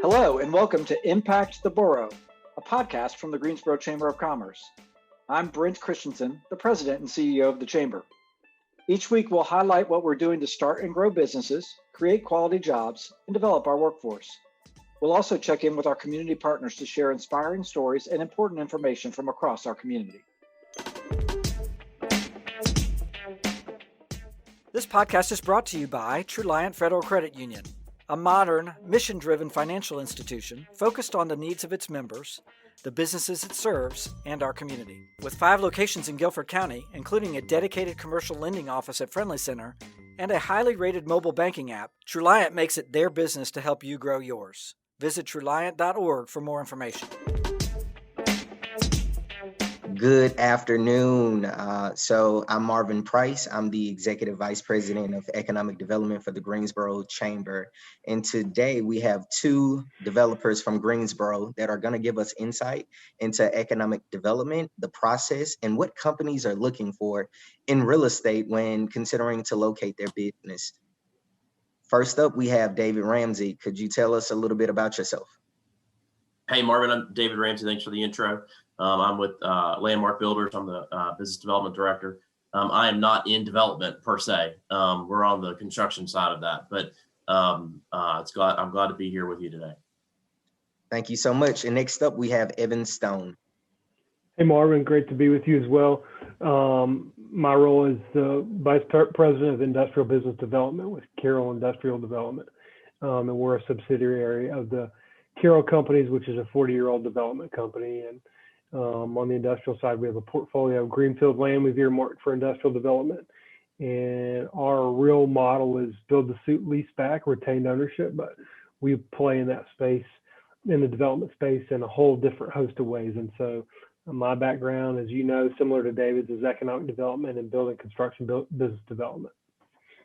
Hello and welcome to Impact the Borough, a podcast from the Greensboro Chamber of Commerce. I'm Brent Christensen, the President and CEO of the Chamber. Each week we'll highlight what we're doing to start and grow businesses, create quality jobs, and develop our workforce. We'll also check in with our community partners to share inspiring stories and important information from across our community. This podcast is brought to you by Truliant Federal Credit Union, a modern, mission-driven financial institution focused on the needs of its members, the businesses it serves, and our community. With 5 locations in Guilford County, including a dedicated commercial lending office at Friendly Center and a highly rated mobile banking app, Truliant makes it their business to help you grow yours. Visit Truliant.org for more information. Good afternoon. So I'm Marvin Price. I'm the Executive Vice President of Economic Development for the Greensboro Chamber. And today we have 2 developers from Greensboro that are going to give us insight into economic development, the process, and what companies are looking for in real estate when considering to locate their business. First up, we have David Ramsey. Could you tell us a little bit about yourself? Hey, Marvin, I'm David Ramsey. Thanks for the intro. I'm with Landmark Builders. I'm the Business Development Director. I am not in development per se. We're on the construction side of that, but I'm glad to be here with you today. Thank you so much. And next up, we have Evan Stone. Hey, Marvin, great to be with you as well. My role is the Vice President of Industrial Business Development with Carroll Industrial Development. And we're a subsidiary of the Carroll Companies, which is a 40-year-old development company. And on the industrial side, we have a portfolio of greenfield land we've earmarked for industrial development. And our real model is build to suit, lease back, retained ownership. But we play in that space, in the development space, in a whole different host of ways. And so my background, as you know, similar to David's, is economic development and building construction business development.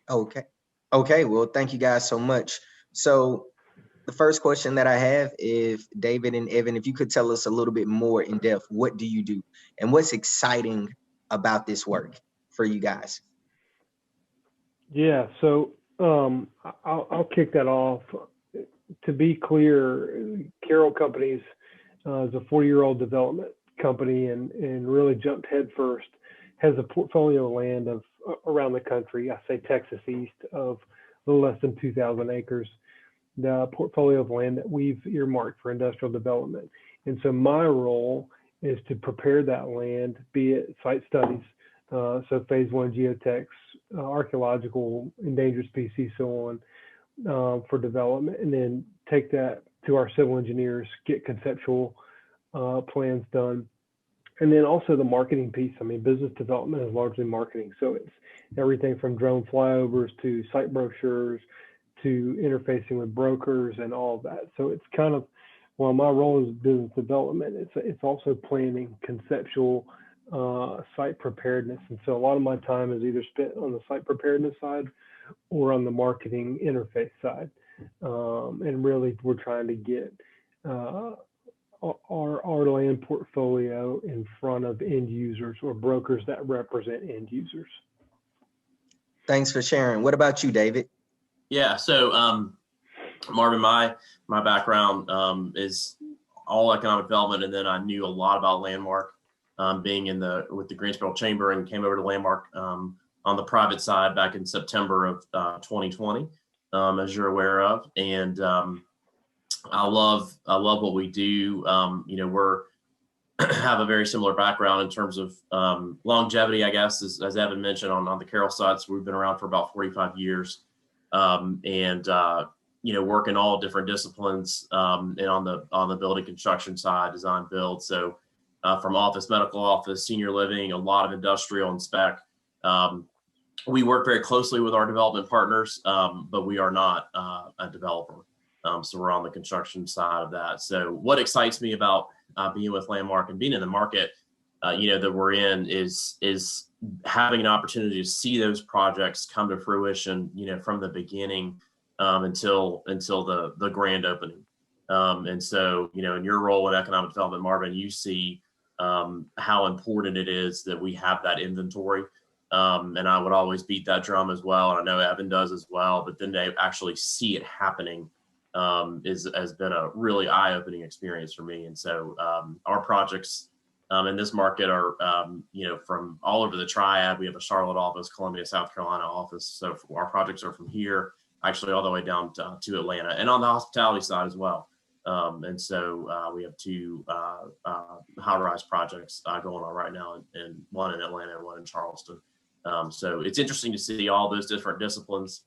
Okay. Well, thank you guys so much. So the first question that I have is, David and Evan, if you could tell us a little bit more in depth, what do you do and what's exciting about this work for you guys? Yeah, so I'll kick that off. To be clear, Carroll Companies is a 40-year-old development company and really jumped headfirst, has a portfolio of land of around the country, I say Texas East, of a little less than 2,000 acres. The portfolio of land that we've earmarked for industrial development. And so my role is to prepare that land, be it site studies, so phase 1 geotechs, archaeological, endangered species, so on, for development, and then take that to our civil engineers, get conceptual plans done. And then also the marketing piece. I mean, business development is largely marketing. So it's everything from drone flyovers to site brochures, to interfacing with brokers and all of that. So it's kind of, while my role is business development, it's also planning, conceptual, site preparedness. And so a lot of my time is either spent on the site preparedness side or on the marketing interface side. And really we're trying to get our land portfolio in front of end users or brokers that represent end users. Thanks for sharing. What about you, David? Yeah, so Marvin, my background is all economic development, and then I knew a lot about Landmark, being with the Greensboro Chamber, and came over to Landmark on the private side back in September of 2020, as you're aware of. And I love what we do. We're have a very similar background in terms of longevity, I guess, as Evan mentioned on the Carroll side. So we've been around for about 45 years. Work in all different disciplines, and on the building construction side, design build. So from office, medical office, senior living, a lot of industrial and spec. We work very closely with our development partners, but we are not a developer. So we're on the construction side of that. So what excites me about being with Landmark and being in the market, that we're in is having an opportunity to see those projects come to fruition, from the beginning until the grand opening. And so, in your role in economic development, Marvin, you see how important it is that we have that inventory. And I would always beat that drum as well. And I know Evan does as well, but then they actually see it happening has been a really eye-opening experience for me. And so our projects in this market are, from all over the triad. We have a Charlotte office, Columbia, South Carolina office. So our projects are from here, actually all the way down to Atlanta, and on the hospitality side as well. And so we have two high-rise projects going on right now, and one in Atlanta and one in Charleston. So it's interesting to see all those different disciplines,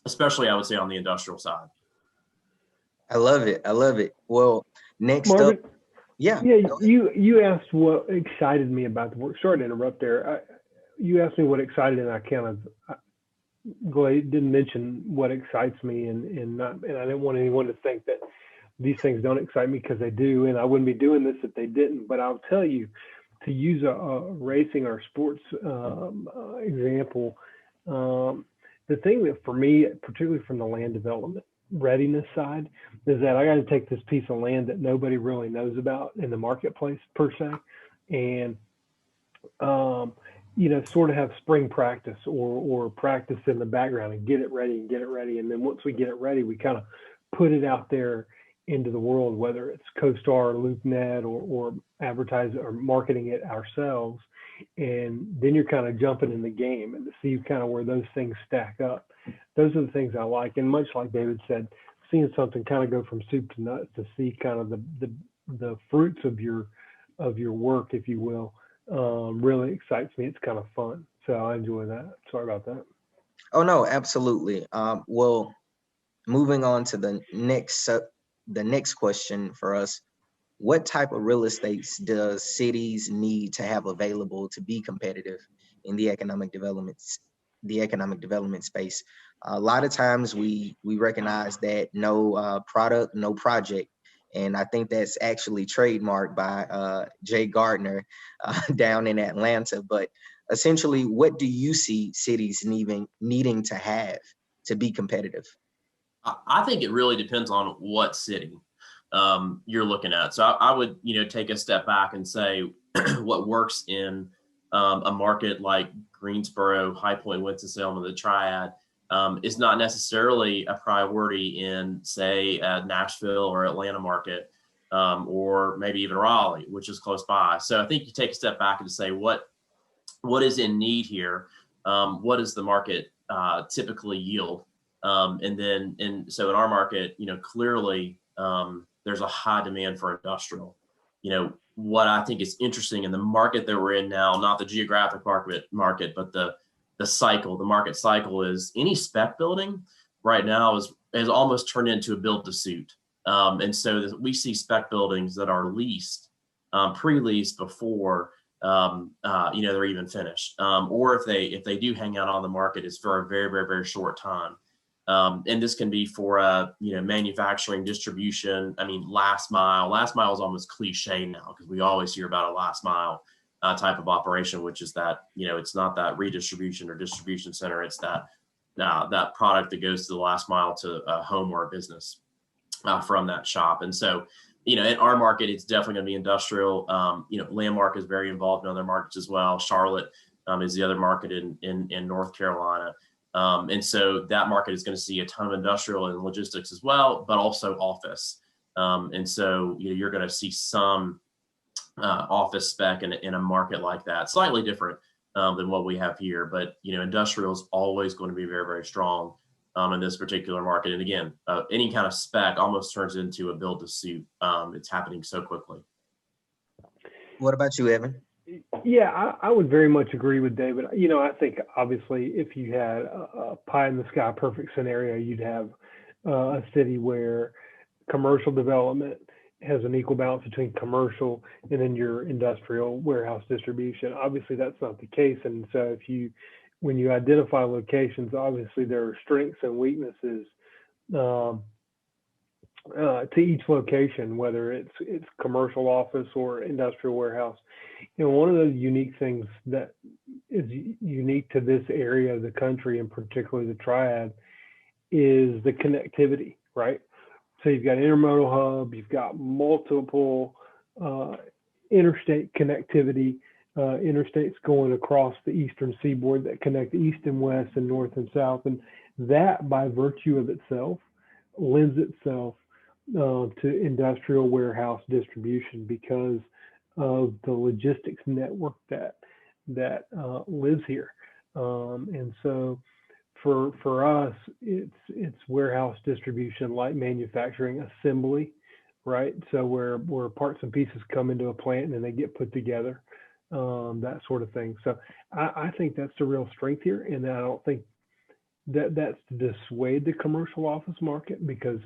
especially I would say on the industrial side. I love it. I love it. Well, next Marvin, up, yeah. You asked what excited me about the work. Sorry to interrupt there. You asked me what excited, and I kind of didn't mention what excites me, and I didn't want anyone to think that these things don't excite me, because they do, and I wouldn't be doing this if they didn't. But I'll tell you, to use a racing or sports example, the thing that for me, particularly from the land development readiness side, is that I got to take this piece of land that nobody really knows about in the marketplace per se, and sort of have spring practice or practice in the background and get it ready. And then once we get it ready, we kind of put it out there into the world, whether it's CoStar or LoopNet or advertise or marketing it ourselves. And then you're kind of jumping in the game and to see kind of where those things stack up. Those are the things I like. And much like David said, seeing something kind of go from soup to nuts, to see kind of the fruits of your work, if you will, really excites me. It's kind of fun. So I enjoy that. Sorry about that. Oh, no, absolutely. Well, moving on to the next question for us. What type of real estate does cities need to have available to be competitive in the economic development space? A lot of times we recognize that no product, no project. And I think that's actually trademarked by Jay Gardner down in Atlanta. But essentially, what do you see cities needing to have to be competitive? I think it really depends on what city you're looking at. So I would, take a step back and say what works in a market like Greensboro, High Point, Winston-Salem, and the Triad is not necessarily a priority in, say, Nashville or Atlanta market, or maybe even Raleigh, which is close by. So I think you take a step back and say what is in need here. What does the market typically yield? So in our market, clearly there's a high demand for industrial. What I think is interesting in the market that we're in now, not the geographic market, but the market cycle, is any spec building right now is almost turned into a build to suit. And so we see spec buildings that are leased, pre-leased before they're even finished, or if they do hang out on the market, it's for a very, very, very short time. And this can be for manufacturing, distribution. I mean, last mile is almost cliche now, because we always hear about a last mile type of operation, which is that it's not that redistribution or distribution center, it's that product that goes to the last mile to a home or a business from that shop. And so in our market, it's definitely going to be industrial. Landmark is very involved in other markets as well. Charlotte is the other market in North Carolina. And so that market is going to see a ton of industrial and logistics as well, but also office. And so you're going to see some office spec in a market like that, slightly different than what we have here. But industrial is always going to be very, very strong in this particular market. And again, any kind of spec almost turns into a build to suit. It's happening so quickly. What about you, Evan? Yeah, I would very much agree with David. I think obviously if you had a pie in the sky perfect scenario, you'd have a city where commercial development has an equal balance between commercial and then your industrial warehouse distribution. Obviously, that's not the case. And so when you identify locations, obviously there are strengths and weaknesses to each location, whether it's commercial office or industrial warehouse. One of the unique things that is unique to this area of the country, and particularly the Triad, is the connectivity, right? So you've got intermodal hub, you've got multiple interstate connectivity, interstates going across the eastern seaboard that connect east and west and north and south. And that, by virtue of itself, lends itself to industrial warehouse distribution because of the logistics network that lives here. And so for us, it's warehouse distribution, light manufacturing, assembly, right? So where parts and pieces come into a plant and then they get put together, that sort of thing. So I think that's the real strength here, and I don't think that's to dissuade the commercial office market, because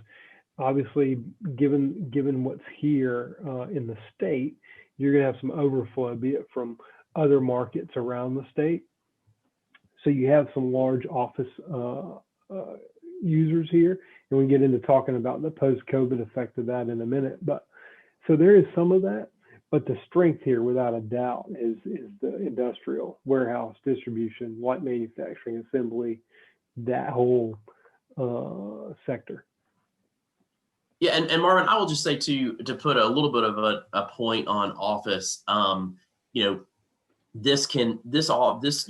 obviously, given what's here in the state, you're going to have some overflow, be it from other markets around the state. So you have some large office users here, and we get into talking about the post-COVID effect of that in a minute. But so there is some of that, but the strength here, without a doubt, is the industrial warehouse distribution, light manufacturing, assembly, that whole sector. Yeah, and Marvin, I will just say to put a little bit of a point on office. This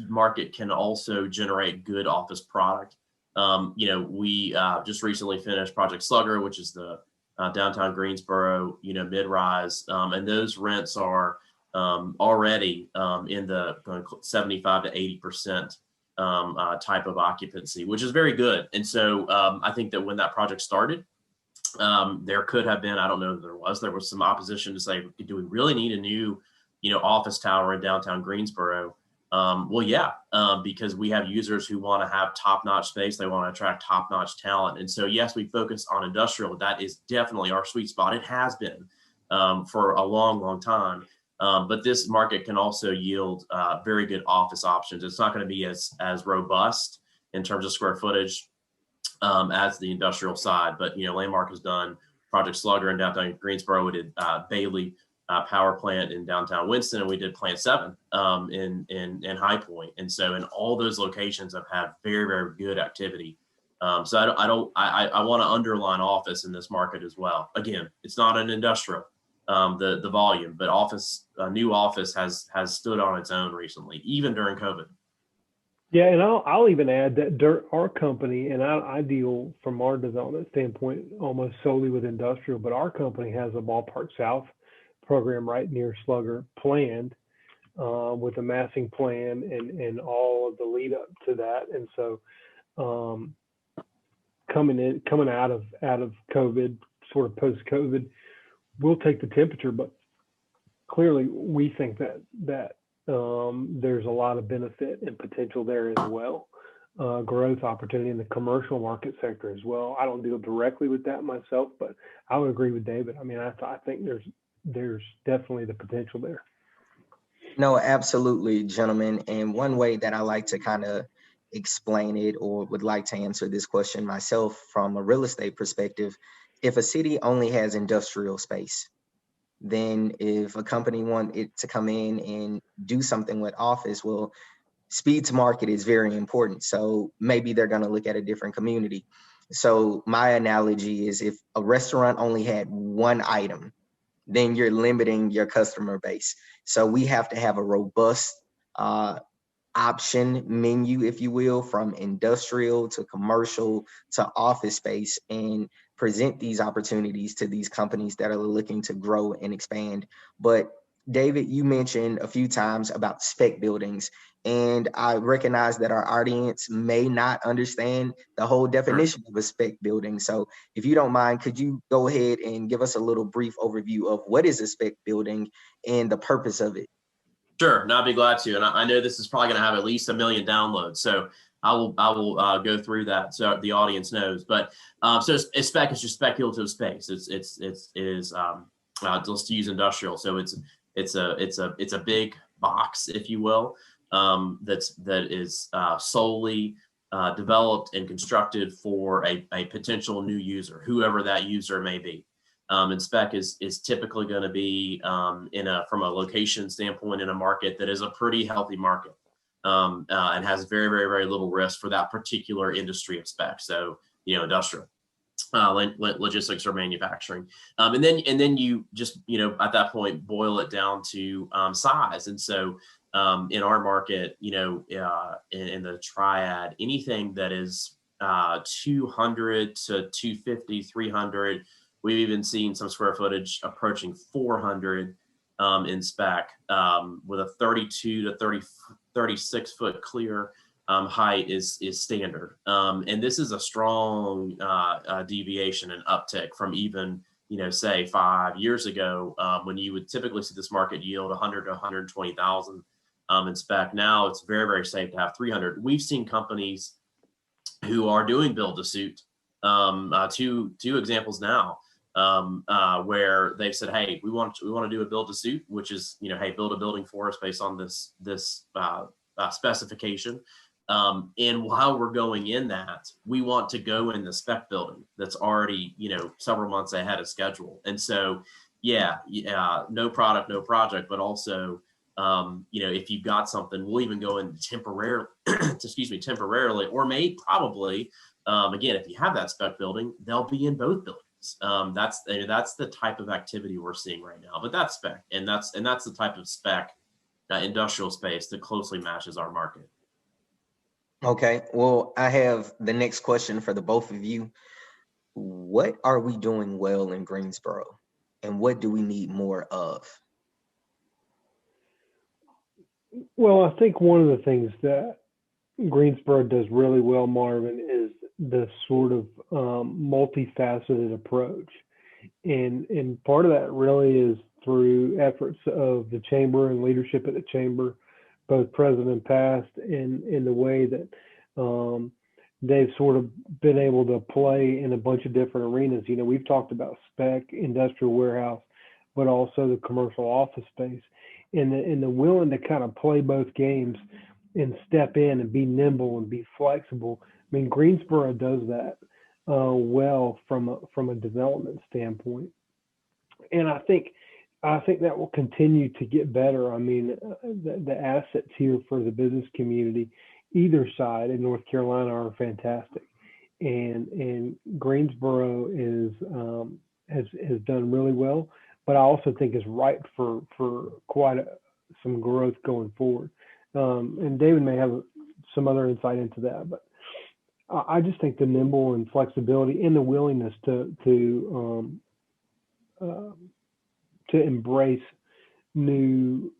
market can also generate good office product. We just recently finished Project Slugger, which is the downtown Greensboro, mid-rise, and those rents are already in the 75 to 80% type of occupancy, which is very good. And so I think that when that project started, there could have been, I don't know if there was some opposition to say, do we really need a new, office tower in downtown Greensboro? Well, yeah, because we have users who want to have top-notch space. They want to attract top-notch talent. And so, yes, we focus on industrial. That is definitely our sweet spot. It has been for a long, long time. But this market can also yield very good office options. It's not going to be as robust in terms of square footage as the industrial side. But, Landmark has done Project Slugger in downtown Greensboro. We did Bailey power plant in downtown Winston, and we did Plant 7 in High Point. And so in all those locations have had very, very good activity. So I want to underline office in this market as well. Again, it's not an industrial, the volume, but new office has stood on its own recently, even during COVID. Yeah, and I'll even add that our company, and I deal from our development standpoint almost solely with industrial, but our company has a Ballpark South program right near Slugger planned with a massing plan and all of the lead up to that. And so coming out of COVID, sort of post COVID, we'll take the temperature, but clearly we think that there's a lot of benefit and potential there as well. Growth opportunity in the commercial market sector as well. I don't deal directly with that myself, but I would agree with David. I mean, I think there's definitely the potential there. No, absolutely, gentlemen. And one way that I like to kind of explain it, or would like to answer this question myself from a real estate perspective, if a city only has industrial space, then if a company want it to come in and do something with office, well, speed to market is very important. So maybe they're going to look at a different community. So my analogy is, if a restaurant only had one item, then you're limiting your customer base. So we have to have a robust option menu, if you will, from industrial to commercial to office space, and present these opportunities to these companies that are looking to grow and expand. But David, you mentioned a few times about spec buildings, and I recognize that our audience may not understand the whole definition of a spec building. So if you don't mind, could you go ahead and give us a little brief overview of what is a spec building and the purpose of it? Sure, no, I'd be glad to. And I know this is probably going to have at least 1 million downloads. So I will go through that so the audience knows. But so a spec is just speculative space. Let's use industrial. So it's a big box, if you will, that is solely developed and constructed for a potential new user, whoever that user may be. And spec is typically going to be from a location standpoint in a market that is a pretty healthy market and has very, very, very little risk for that particular industry of spec. So, industrial, logistics, or manufacturing. And then you just, at that point, boil it down to size. And so in our market, in the triad, anything that is 200 to 250, 300. We've even seen some square footage approaching 400 in spec with a 32 to 36 foot clear height is standard. And this is a strong deviation and uptick from even, say 5 years ago when you would typically see this market yield 100 to 120,000 in spec. Now it's very, very safe to have 300. We've seen companies who are doing build to suit. Two examples now where they've said, hey, we want to do a build to suit, which is, hey, build a building for us based on this specification. And while we're going in that, we want to go in the spec building that's already, several months ahead of schedule. And so, no product, no project, but also, if you've got something, we'll even go in temporarily, temporarily, or probably, again, if you have that spec building, they'll be in both buildings. That's the type of activity we're seeing right now, but that's spec, and that's the type of spec industrial space that closely matches our market. Okay, well, I have the next question for the both of you. What are we doing well in Greensboro, and what do we need more of? Well, I think one of the things that Greensboro does really well, Marvin, is the sort of multifaceted approach. And part of that really is through efforts of the chamber and leadership at the chamber, both present and past, in the way that they've sort of been able to play in a bunch of different arenas. We've talked about spec, industrial warehouse, but also the commercial office space. And the willing to kind of play both games and step in and be nimble and be flexible. I mean, Greensboro does that well from a development standpoint, and I think that will continue to get better. I mean, the assets here for the business community, either side in North Carolina, are fantastic, and Greensboro has done really well. But I also think is ripe for quite some growth going forward. And David may have some other insight into that, but I just think the nimble and flexibility and the willingness to embrace new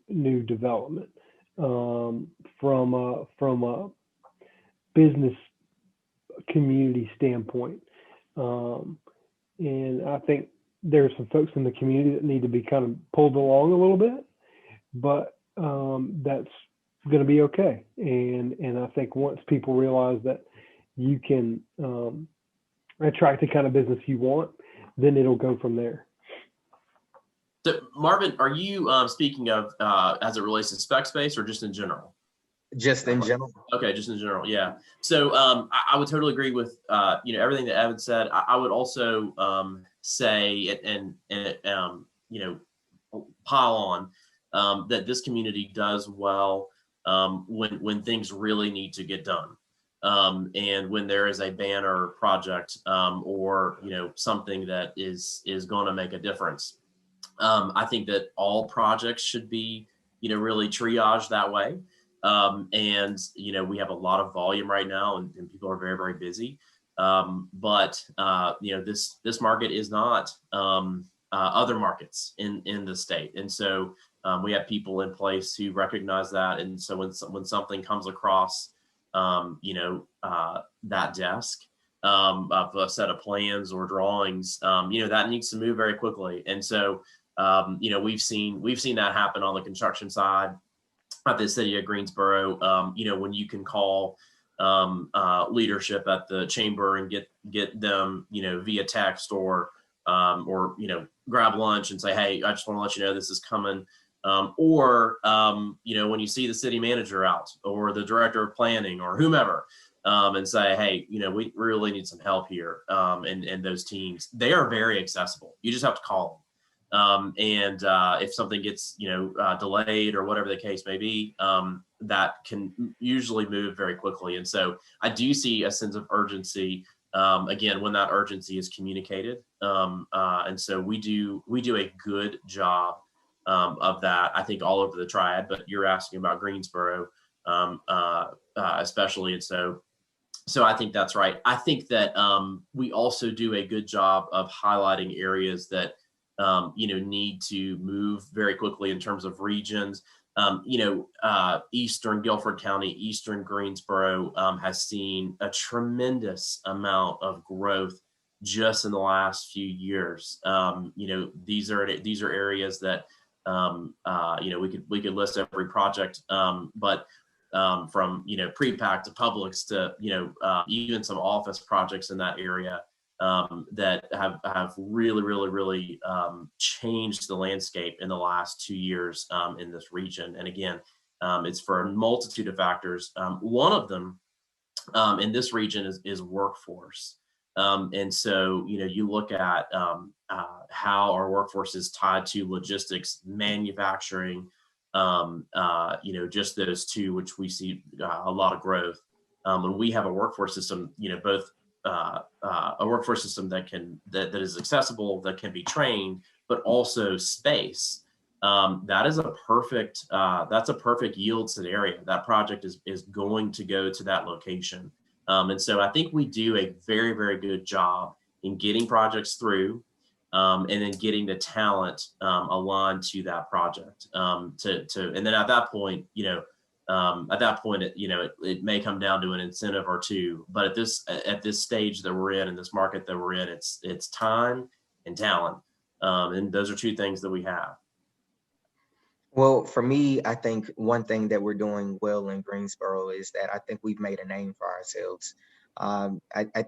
development from a business community standpoint, and I think there's some folks in the community that need to be kind of pulled along a little bit, but that's going to be okay. And I think once people realize that you can attract the kind of business you want, then it'll go from there. So, Marvin, are you speaking of as it relates to spec space or just in general? Just in general. Okay, just in general, yeah. So I would totally agree with everything that Evan said. I would also say and pile on that this community does well when things really need to get done, and when there is a banner project or something that is going to make a difference. I think that all projects should be really triaged that way. And we have a lot of volume right now, and people are very, very busy. But this market is not other markets in the state, and so we have people in place who recognize that. And so when something comes across, that desk of a set of plans or drawings, that needs to move very quickly. And so we've seen that happen on the construction side at the city of Greensboro. When you can call leadership at the chamber and get them, via text or grab lunch and say, hey, I just want to let you know this is coming. Or when you see the city manager out or the director of planning or whomever, and say, hey, we really need some help here. And those teams, they are very accessible. You just have to call them. And if something gets, delayed or whatever the case may be, that can usually move very quickly. And so I do see a sense of urgency, again, when that urgency is communicated. And so we do a good job of that, I think, all over the triad, but you're asking about Greensboro, especially. And so So I think that's right. I think that we also do a good job of highlighting areas that need to move very quickly in terms of regions. Eastern Guilford County, Eastern Greensboro has seen a tremendous amount of growth just in the last few years. These are areas that we could list every project, but from pre-pack to Publix to even some office projects in that area that have really changed the landscape in the last 2 years in this region. And again, it's for a multitude of factors. One of them in this region is workforce. And so, you look at how our workforce is tied to logistics, manufacturing, just those two, which we see a lot of growth. And we have a workforce system, both a workforce system that is accessible, that can be trained, but also space. That's a perfect yield scenario. That project is going to go to that location. And so I think we do a very, very good job in getting projects through, and then getting the talent aligned to that project. And then at that point, it may come down to an incentive or two. But at this stage that we're in this market that we're in, it's time and talent, and those are two things that we have. Well, for me, I think one thing that we're doing well in Greensboro is that I think we've made a name for ourselves. I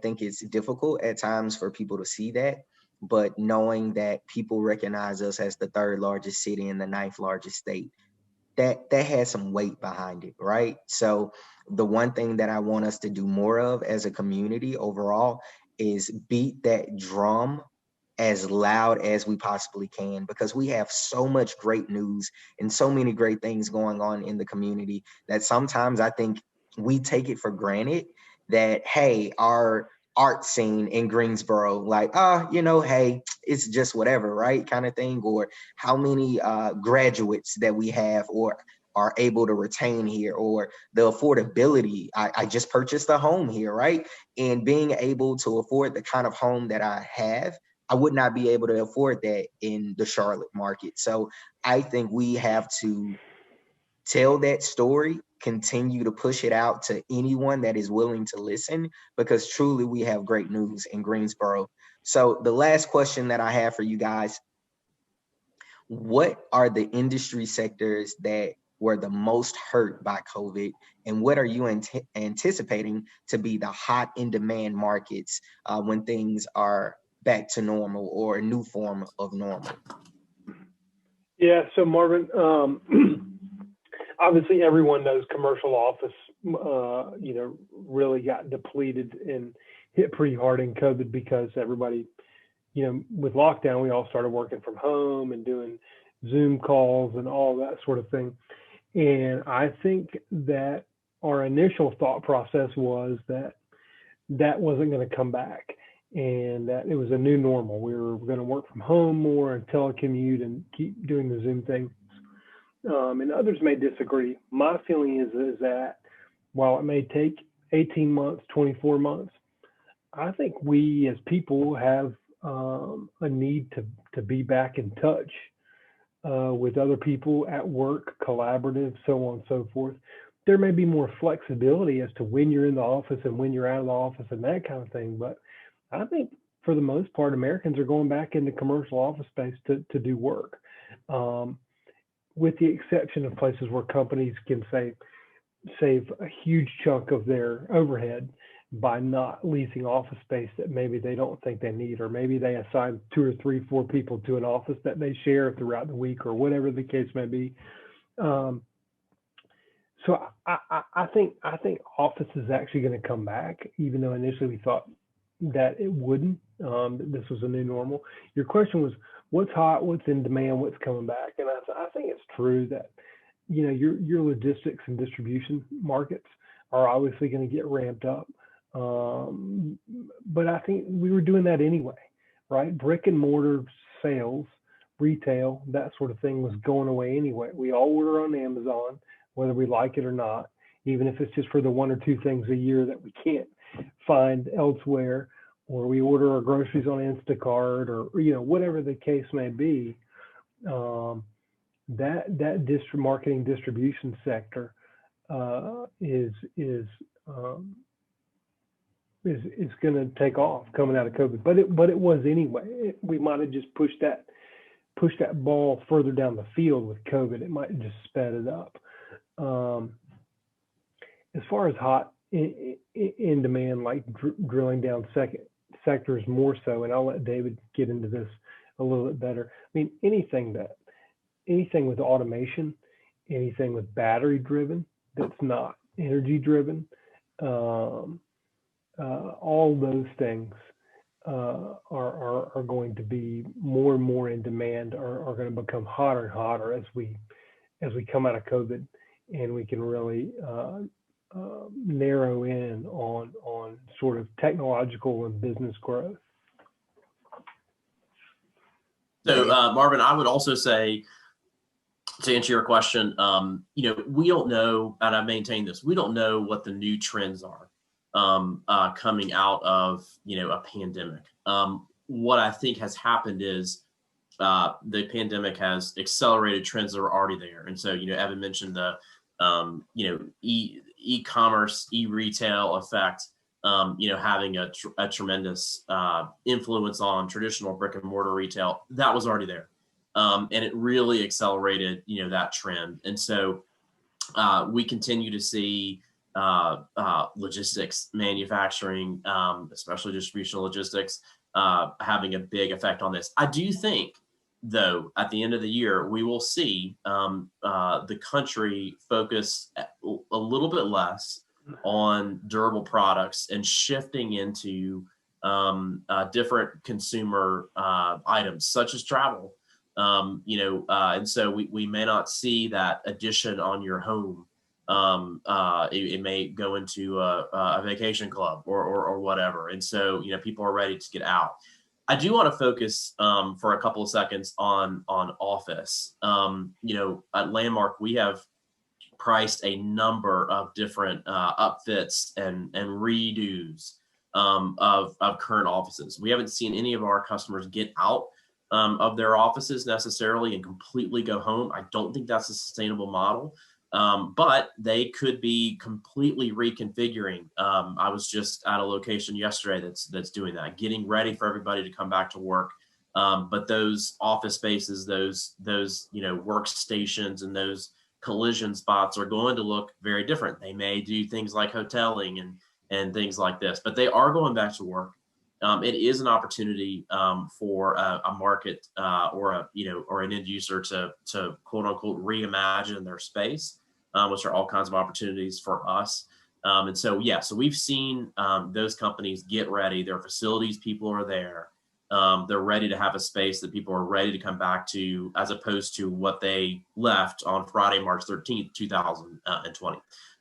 think it's difficult at times for people to see that, but knowing that people recognize us as the third largest city and the ninth largest state, that has some weight behind it, right? So the one thing that I want us to do more of as a community overall is beat that drum as loud as we possibly can, because we have so much great news and so many great things going on in the community that sometimes I think we take it for granted that, hey, our art scene in Greensboro, like, hey, it's just whatever, right? Kind of thing. Or how many graduates that we have or are able to retain here, or the affordability. I just purchased a home here, right? And being able to afford the kind of home that I have, I would not be able to afford that in the Charlotte market. So I think we have to tell that story, continue to push it out to anyone that is willing to listen, because truly we have great news in Greensboro. So the last question that I have for you guys, what are the industry sectors that were the most hurt by COVID, and what are you anticipating to be the hot in demand markets when things are back to normal or a new form of normal? Yeah, so Marvin, obviously everyone knows commercial office, really got depleted and hit pretty hard in COVID because everybody, with lockdown, we all started working from home and doing Zoom calls and all that sort of thing. And I think that our initial thought process was that wasn't going to come back, and that it was a new normal. We were going to work from home more and telecommute and keep doing the Zoom thing. And others may disagree. My feeling is that while it may take 18 months, 24 months, I think we as people have a need to be back in touch with other people at work, collaborative, so on and so forth. There may be more flexibility as to when you're in the office and when you're out of the office and that kind of thing. But I think for the most part, Americans are going back into commercial office space to do work, with the exception of places where companies can save a huge chunk of their overhead by not leasing office space that maybe they don't think they need, or maybe they assign 2 or 3, 4 people to an office that they share throughout the week, or whatever the case may be. So I think office is actually going to come back, even though initially we thought that it wouldn't. This was a new normal. Your question was, what's hot, what's in demand, what's coming back? And I think it's true that, your logistics and distribution markets are obviously going to get ramped up. But I think we were doing that anyway, right? Brick and mortar sales, retail, that sort of thing was going away anyway. We all order on Amazon, whether we like it or not, even if it's just for the 1 or 2 things a year that we can't find elsewhere, or we order our groceries on Instacart, or whatever the case may be. That marketing distribution sector is going to take off coming out of COVID, but it was anyway. We might have just pushed that ball further down the field with COVID. It might have just sped it up. As far as hot in demand, like drilling down sectors more so, and I'll let David get into this a little bit better. I mean, anything with automation, anything with battery driven that's not energy driven, all those things are going to be more and more in demand, are going to become hotter and hotter as we come out of COVID, and we can really narrow in on sort of technological and business growth. So Marvin, I would also say, to answer your question, we don't know, and I maintain this, we don't know what the new trends are coming out of, a pandemic. What I think has happened is the pandemic has accelerated trends that are already there. And so, Evan mentioned the, e-commerce, e-retail effect, having a tremendous influence on traditional brick and mortar retail. That was already there. And it really accelerated, that trend. And so we continue to see logistics, manufacturing, especially distribution logistics, having a big effect on this. I do think, though, at the end of the year, we will see the country focus a little bit less on durable products and shifting into different consumer items, such as travel. And so we may not see that addition on your home. It may go into a vacation club or whatever. And so, people are ready to get out. I do want to focus for a couple of seconds on office. At Landmark, we have priced a number of different upfits and redos of current offices. We haven't seen any of our customers get out of their offices necessarily and completely go home. I don't think that's a sustainable model. But they could be completely reconfiguring. I was just at a location yesterday that's doing that, getting ready for everybody to come back to work. But those office spaces, those workstations and those collision spots are going to look very different. They may do things like hoteling and things like this, but they are going back to work. It is an opportunity for a market or an end user to quote unquote reimagine their space, which are all kinds of opportunities for us. And so we've seen those companies get ready. Their facilities people are there. They're ready to have a space that people are ready to come back to, as opposed to what they left on Friday, March 13th, 2020.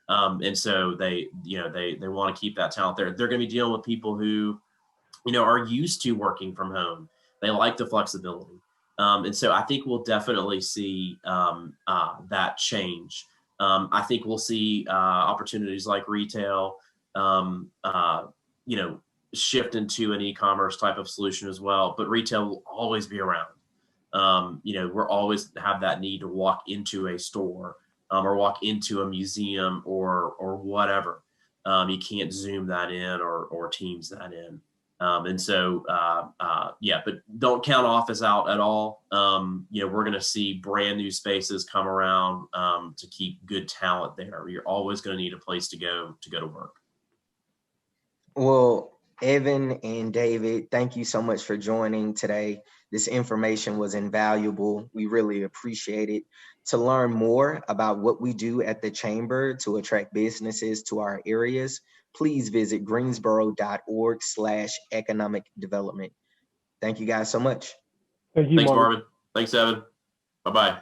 And so they want to keep that talent there. They're going to be dealing with people who are used to working from home. They like the flexibility. And so I think we'll definitely see that change. I think we'll see opportunities like retail, shift into an e-commerce type of solution as well. But retail will always be around. We're always have that need to walk into a store or walk into a museum or whatever. You can't Zoom that in or Teams that in. But don't count office out at all. We're going to see brand new spaces come around to keep good talent there. You're always going to need a place to go to work. Well, Evan and David, thank you so much for joining today. This information was invaluable. We really appreciate it. To learn more about what we do at the Chamber to attract businesses to our areas, please visit greensboro.org/economic development. Thank you guys so much. Thank you, Thanks, Marvin. Thanks, Evan. Bye-bye.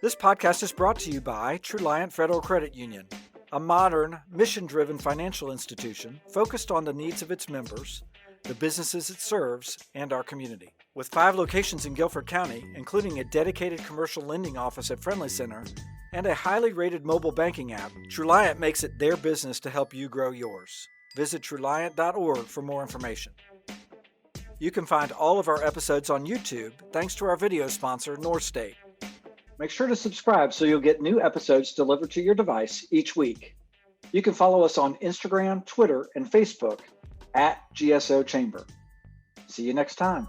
This podcast is brought to you by Truliant Federal Credit Union, a modern, mission-driven financial institution focused on the needs of its members, the businesses it serves, and our community. With 5 locations in Guilford County, including a dedicated commercial lending office at Friendly Center and a highly rated mobile banking app, Truliant makes it their business to help you grow yours. visit truliant.org for more information. You can find all of our episodes on YouTube thanks to our video sponsor, North State. Make sure to subscribe so you'll get new episodes delivered to your device each week. You can follow us on Instagram, Twitter, and Facebook at GSO Chamber. See you next time.